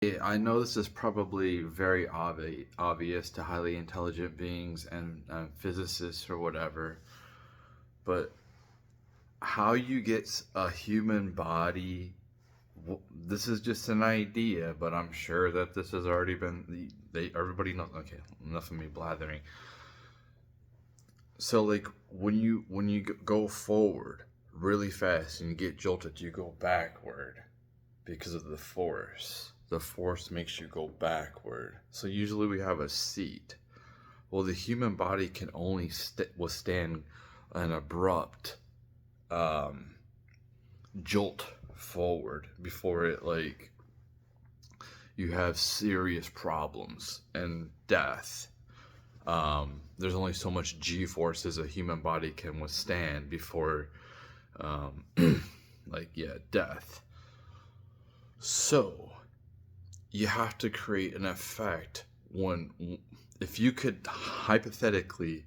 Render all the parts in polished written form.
I know this is probably very obvious to highly intelligent beings and physicists or whatever, but how you get a human body, this is just an idea, but I'm sure that this has already been, everybody knows. Okay, enough of me blathering. So like when you go forward really fast and you get jolted, you go backward because of the force. The force makes you go backward. So usually we have a seat. Well, the human body can only withstand an abrupt um, jolt forward before it like you have serious problems and death. There's only so much G forces a human body can withstand before, um, death. So you have to create an effect when, if you could hypothetically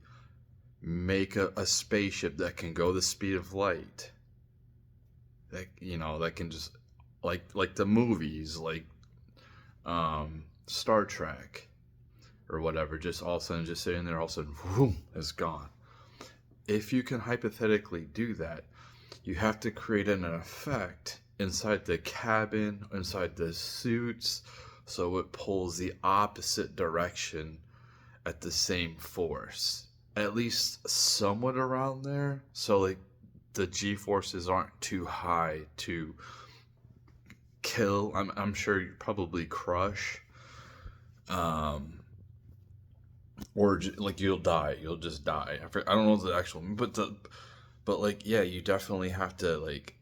make a spaceship that can go the speed of light, that can just like the movies, like Star Trek or whatever, just all of a sudden just sitting there, all of a sudden, boom, it's gone. If you can hypothetically do that, you have to create an effect inside the cabin, inside the suits, so it pulls the opposite direction at the same force. At least somewhat around there. So, like, the G forces aren't too high to kill. I'm sure you probably crush. Um, or like you'll die. You'll just die. I don't know the actual, but like yeah, you definitely have to like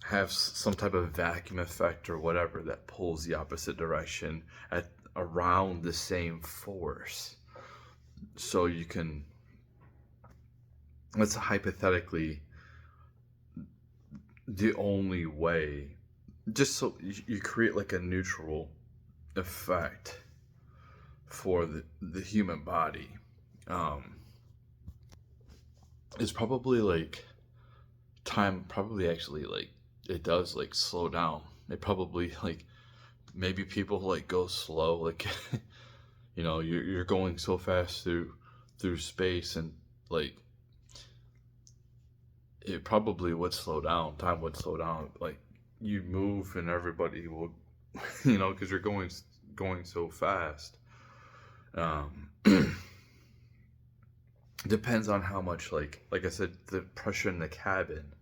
have some type of vacuum effect or whatever that pulls the opposite direction at around the same force. So you can, that's hypothetically the only way, just so you create like a neutral effect for the human body. Um, it's probably like time, probably actually like it does like slow down. It probably like maybe people like go slow, like you're going so fast through space, and like it probably would slow down. Time would slow down. Like you move and everybody will, because you're going so fast. Um, depends on how much like I said, the pressure in the cabin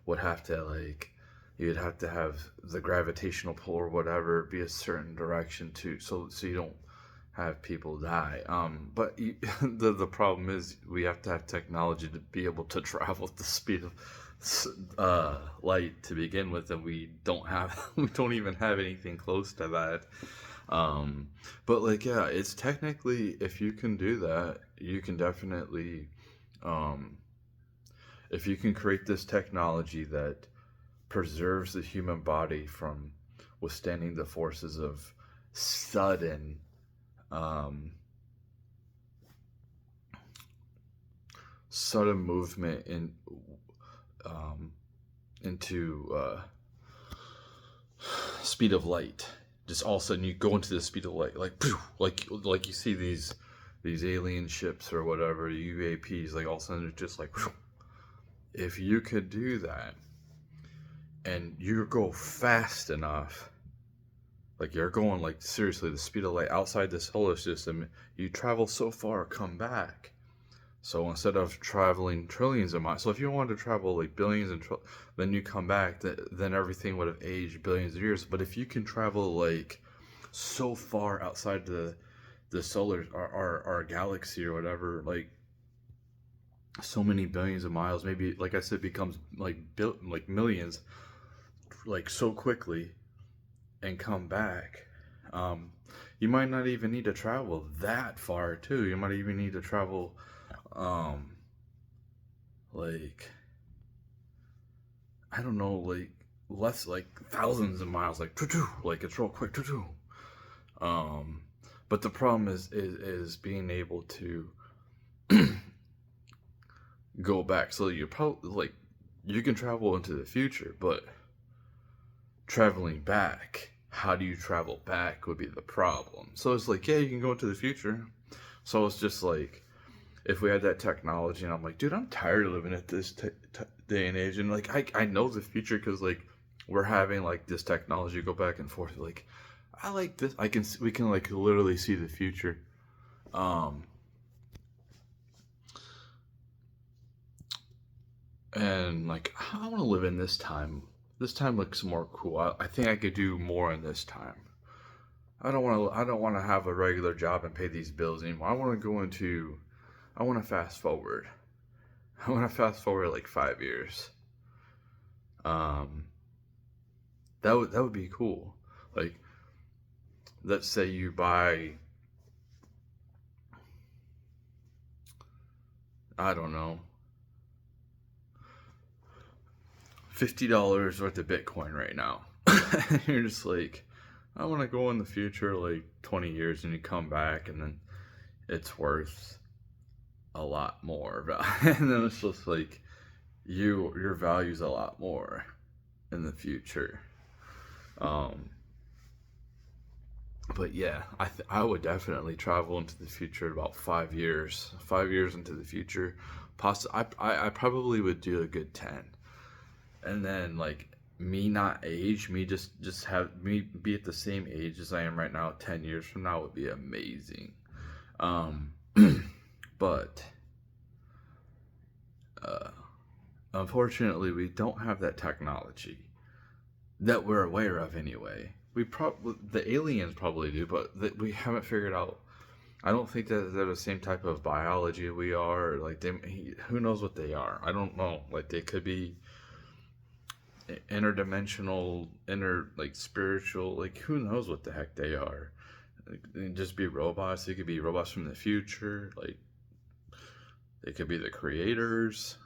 would have to like you'd have to have the gravitational pull or whatever be a certain direction too, so you don't have people die. But the problem is we have to have technology to be able to travel at the speed of light to begin with, and we don't have we don't even have anything close to that. Um, but like yeah, it's technically, if you can do that, you can definitely, um, if you can create this technology that preserves the human body from withstanding the forces of sudden um, sudden movement um, into speed of light. Just all of a sudden, you go into the speed of light, like you see these alien ships or whatever, UAPs. Like all of a sudden, it's just like, if you could do that, and you go fast enough, like you're going like seriously the speed of light outside the solar system, you travel so far, come back. So instead of traveling trillions of miles, so if you wanted to travel like billions then you come back, then everything would have aged billions of years. But if you can travel like so far outside the solar, our galaxy or whatever, like so many billions of miles, maybe like I said, becomes like like millions, like so quickly, and come back. Um, you might not even need to travel that far too. You might even need to travel um like I don't know, like less, like thousands of miles, like it's real quick. Um, but the problem is being able to go back. So you probably like you can travel into the future, but traveling back, how do you travel back would be the problem. So it's like, yeah, you can go into the future. So it's just like, if we had that technology, and I'm like, dude, I'm tired of living at this day and age, and like, I know the future because like we're having like this technology go back and forth. Like, I like this. We can like literally see the future. Um, and like, I want to live in this time. This time looks more cool. I think I could do more in this time. I don't want to. I don't want to have a regular job and pay these bills anymore. I want to go into. I want to fast forward. I want to fast forward like 5 years. Um, that would be cool. Like, let's say you buy, I don't know, $50 worth of Bitcoin right now. You're just like, I want to go in the future like 20 years, and you come back and then it's worth a lot more. And then it's just like your value's a lot more in the future. Um, but yeah, I would definitely travel into the future about 5 years. 5 years into the future, I probably would do a good 10, and then like me not age, me just have me be at the same age as I am right now. 10 years from now would be amazing. Um, but uh, unfortunately, we don't have that technology that we're aware of anyway. The aliens probably do, but we haven't figured out. I don't think that they're the same type of biology we are. Or like who knows what they are? I don't know. Like they could be interdimensional, like spiritual. Like who knows what the heck they are? Like, they just be robots. They could be robots from the future. Like they could be the creators.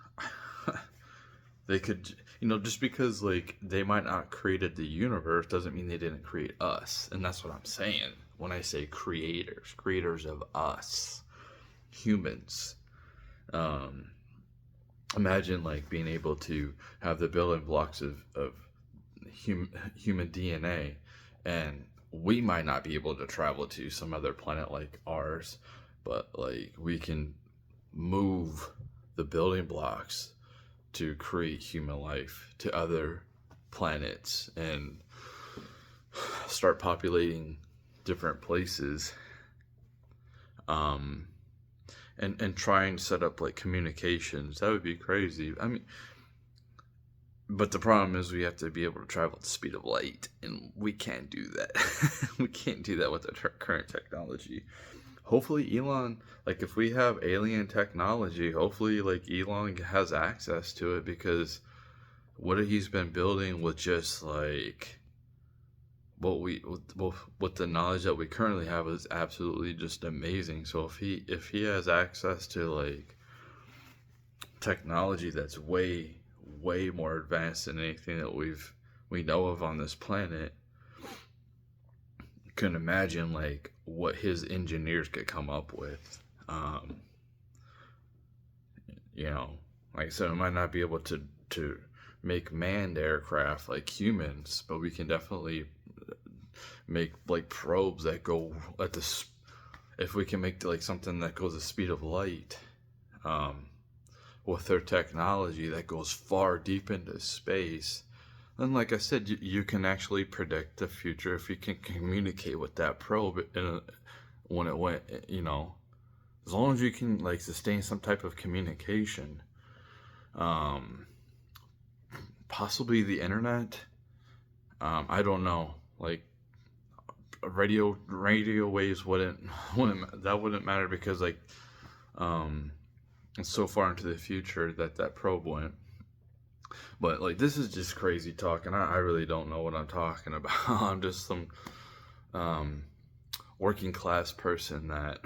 They could, just because like they might not created the universe doesn't mean they didn't create us. And that's what I'm saying when I say creators of us, humans. Um, Imagine like being able to have the building blocks of human DNA, and we might not be able to travel to some other planet like ours, but like we can move the building blocks to create human life to other planets and start populating different places, um and try and set up like communications. That would be crazy. I mean, but the problem is we have to be able to travel at the speed of light, and we can't do that. We can't do that with the current technology. Hopefully Elon, like if we have alien technology, hopefully like Elon has access to it, because what he's been building with just like what the knowledge that we currently have is absolutely just amazing. So if he has access to like technology that's way more advanced than anything that we know of on this planet, you can imagine like what his engineers could come up with. Like I said, we might not be able to make manned aircraft like humans, but we can definitely make like probes that go at the if we can make like something that goes the speed of light, with their technology that goes far deep into space, then like I said, you can actually predict the future if you can communicate with that probe when it went, as long as you can like sustain some type of communication. Possibly the internet. I don't know. Like radio waves wouldn't matter, because like it's so far into the future that probe went. But like this is just crazy talk, and I really don't know what I'm talking about. I'm just some working class person that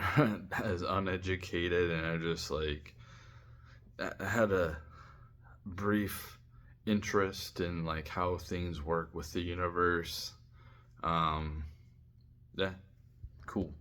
is uneducated, and I just like had a brief interest in like how things work with the universe. Yeah, cool.